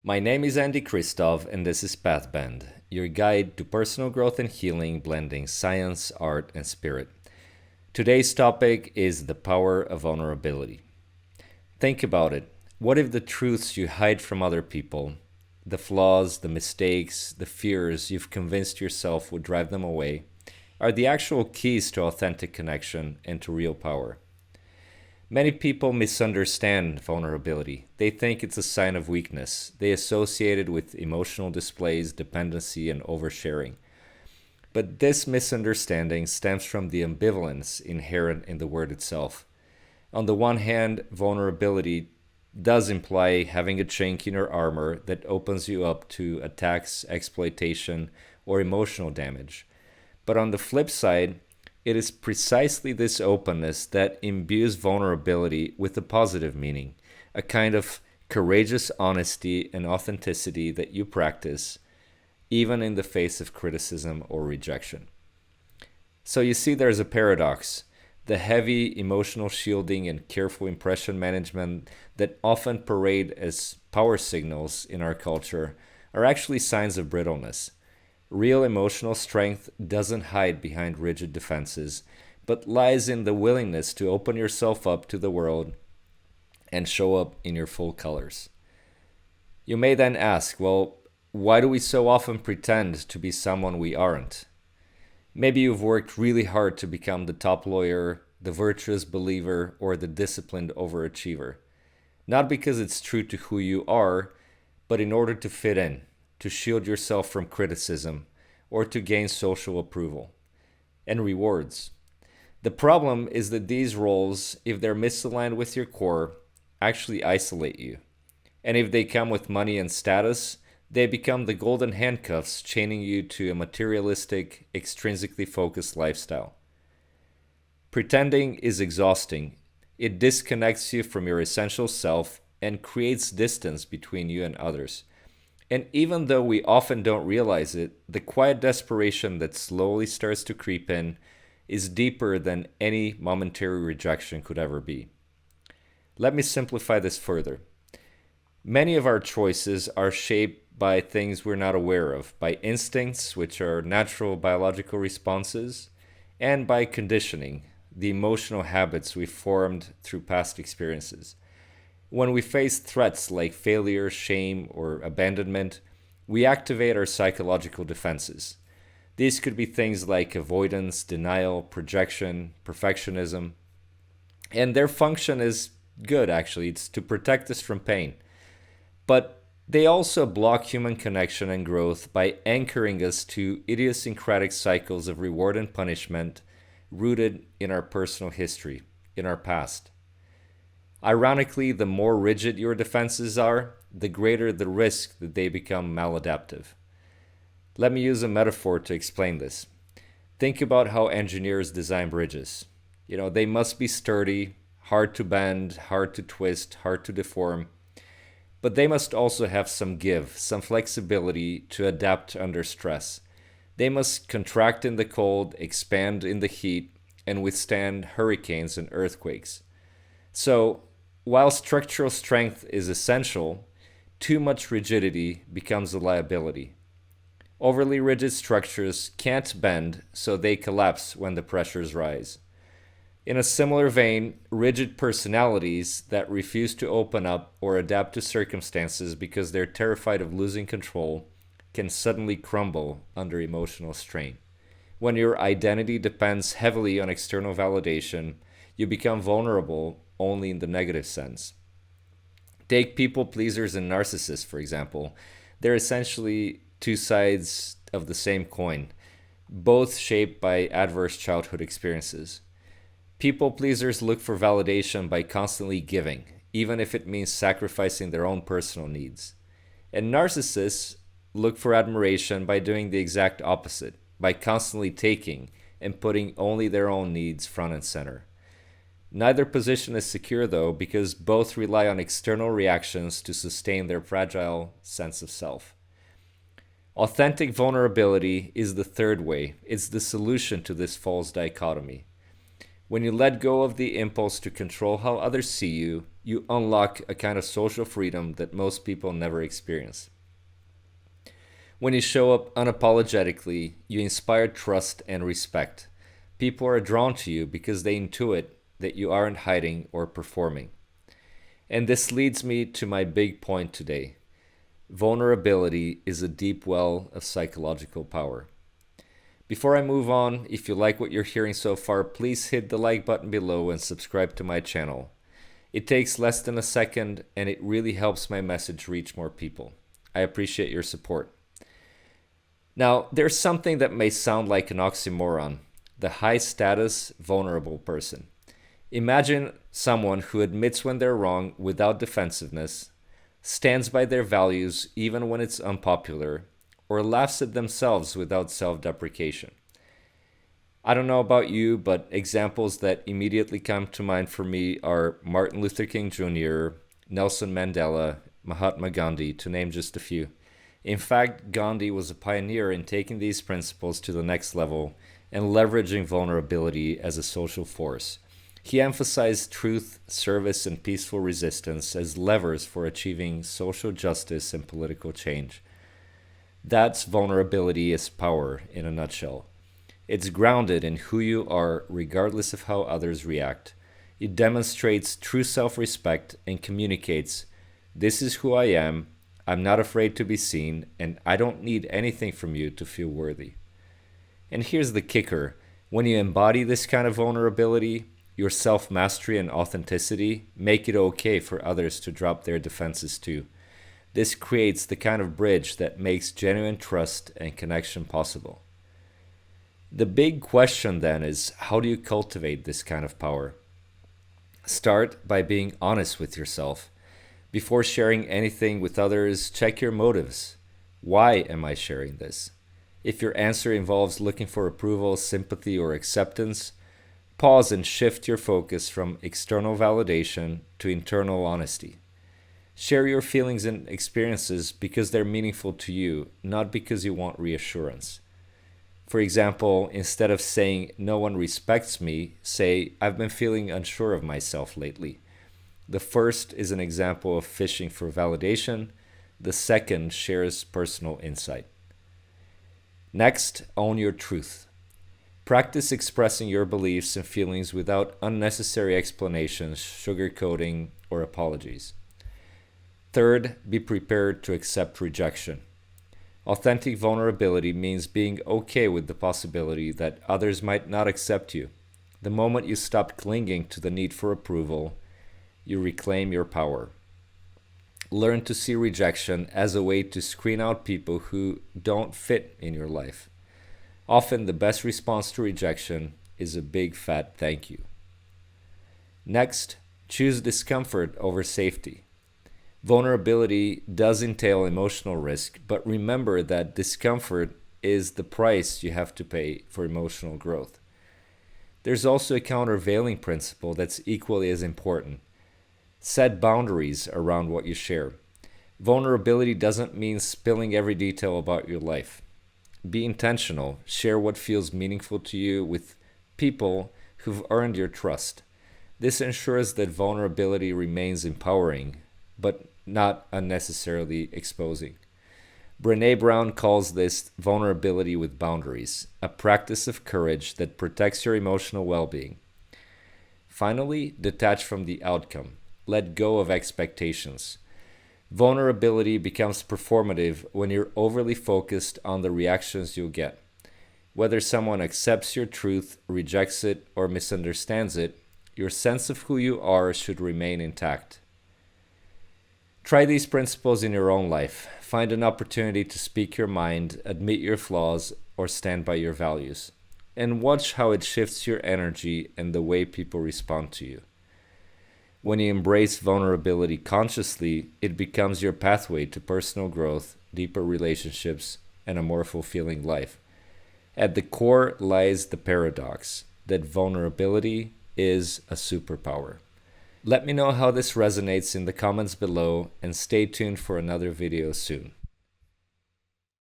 My name is Andy Christoph, and this is Pathbend, your guide to personal growth and healing, blending science, art, and spirit. Today's topic is the power of vulnerability. Think about it. What if the truths you hide from other people, the flaws, the mistakes, the fears you've convinced yourself would drive them away, are the actual keys to authentic connection and to real power? Many people misunderstand vulnerability. They think it's a sign of weakness. They associate it with emotional displays, dependency, and oversharing. But this misunderstanding stems from the ambivalence inherent in the word itself. On the one hand, vulnerability does imply having a chink in your armor that opens you up to attacks, exploitation, or emotional damage. But on the flip side, it is precisely this openness that imbues vulnerability with a positive meaning, a kind of courageous honesty and authenticity that you practice, even in the face of criticism or rejection. So you see, there's a paradox. The heavy emotional shielding and careful impression management that often parade as power signals in our culture are actually signs of brittleness. Real emotional strength doesn't hide behind rigid defenses, but lies in the willingness to open yourself up to the world and show up in your full colors. You may then ask, well, why do we so often pretend to be someone we aren't? Maybe you've worked really hard to become the top lawyer, the virtuous believer, or the disciplined overachiever. Not because it's true to who you are, but in order to fit in, to shield yourself from criticism, or to gain social approval and rewards. The problem is that these roles, if they're misaligned with your core, actually isolate you. And if they come with money and status, they become the golden handcuffs chaining you to a materialistic, extrinsically focused lifestyle. Pretending is exhausting. It disconnects you from your essential self and creates distance between you and others. And even though we often don't realize it, the quiet desperation that slowly starts to creep in is deeper than any momentary rejection could ever be. Let me simplify this further. Many of our choices are shaped by things we're not aware of, by instincts, which are natural biological responses, and by conditioning, the emotional habits we formed through past experiences. When we face threats like failure, shame, or abandonment, we activate our psychological defenses. These could be things like avoidance, denial, projection, perfectionism. And their function is good, actually. It's to protect us from pain. But they also block human connection and growth by anchoring us to idiosyncratic cycles of reward and punishment rooted in our personal history, in our past. Ironically, the more rigid your defenses are, the greater the risk that they become maladaptive. Let me use a metaphor to explain this. Think about how engineers design bridges. They must be sturdy, hard to bend, hard to twist, hard to deform, but they must also have some give, some flexibility to adapt under stress. They must contract in the cold, expand in the heat, and withstand hurricanes and earthquakes. So, while structural strength is essential, too much rigidity becomes a liability. Overly rigid structures can't bend, so they collapse when the pressures rise. In a similar vein, rigid personalities that refuse to open up or adapt to circumstances because they're terrified of losing control can suddenly crumble under emotional strain. When your identity depends heavily on external validation, you become vulnerable only in the negative sense. Take people pleasers and narcissists, for example. They're essentially two sides of the same coin, both shaped by adverse childhood experiences. People pleasers look for validation by constantly giving, even if it means sacrificing their own personal needs. And narcissists look for admiration by doing the exact opposite, by constantly taking and putting only their own needs front and center. Neither position is secure, though, because both rely on external reactions to sustain their fragile sense of self. Authentic vulnerability is the third way. It's the solution to this false dichotomy. When you let go of the impulse to control how others see you, you unlock a kind of social freedom that most people never experience. When you show up unapologetically, you inspire trust and respect. People are drawn to you because they intuit that you aren't hiding or performing. And this leads me to my big point today. Vulnerability is a deep well of psychological power. Before I move on, if you like what you're hearing so far, please hit the like button below and subscribe to my channel. It takes less than a second and it really helps my message reach more people. I appreciate your support. Now, there's something that may sound like an oxymoron: the high status, vulnerable person. Imagine someone who admits when they're wrong without defensiveness, stands by their values even when it's unpopular, or laughs at themselves without self-deprecation. I don't know about you, but examples that immediately come to mind for me are Martin Luther King Jr., Nelson Mandela, Mahatma Gandhi, to name just a few. In fact, Gandhi was a pioneer in taking these principles to the next level and leveraging vulnerability as a social force. He emphasized truth, service, and peaceful resistance as levers for achieving social justice and political change. That's vulnerability as power in a nutshell. It's grounded in who you are regardless of how others react. It demonstrates true self-respect and communicates, "This is who I am, I'm not afraid to be seen, and I don't need anything from you to feel worthy." And here's the kicker: when you embody this kind of vulnerability, your self-mastery and authenticity make it okay for others to drop their defenses too. This creates the kind of bridge that makes genuine trust and connection possible. The big question then is, how do you cultivate this kind of power? Start by being honest with yourself. Before sharing anything with others, check your motives. Why am I sharing this? If your answer involves looking for approval, sympathy, or acceptance, pause and shift your focus from external validation to internal honesty. Share your feelings and experiences because they're meaningful to you, not because you want reassurance. For example, instead of saying, "No one respects me," say, "I've been feeling unsure of myself lately." The first is an example of fishing for validation. The second shares personal insight. Next, own your truth. Practice expressing your beliefs and feelings without unnecessary explanations, sugarcoating, or apologies. Third, be prepared to accept rejection. Authentic vulnerability means being okay with the possibility that others might not accept you. The moment you stop clinging to the need for approval, you reclaim your power. Learn to see rejection as a way to screen out people who don't fit in your life. Often the best response to rejection is a big fat thank you. Next, choose discomfort over safety. Vulnerability does entail emotional risk, but remember that discomfort is the price you have to pay for emotional growth. There's also a countervailing principle that's equally as important. Set boundaries around what you share. Vulnerability doesn't mean spilling every detail about your life. Be intentional. Share what feels meaningful to you with people who've earned your trust. This ensures that vulnerability remains empowering, but not unnecessarily exposing. Brené Brown calls this vulnerability with boundaries, a practice of courage that protects your emotional well-being. Finally, detach from the outcome. Let go of expectations. Vulnerability becomes performative when you're overly focused on the reactions you'll get. Whether someone accepts your truth, rejects it, or misunderstands it, your sense of who you are should remain intact. Try these principles in your own life. Find an opportunity to speak your mind, admit your flaws, or stand by your values. And watch how it shifts your energy and the way people respond to you. When you embrace vulnerability consciously, it becomes your pathway to personal growth, deeper relationships, and a more fulfilling life. At the core lies the paradox that vulnerability is a superpower. Let me know how this resonates in the comments below, and stay tuned for another video soon.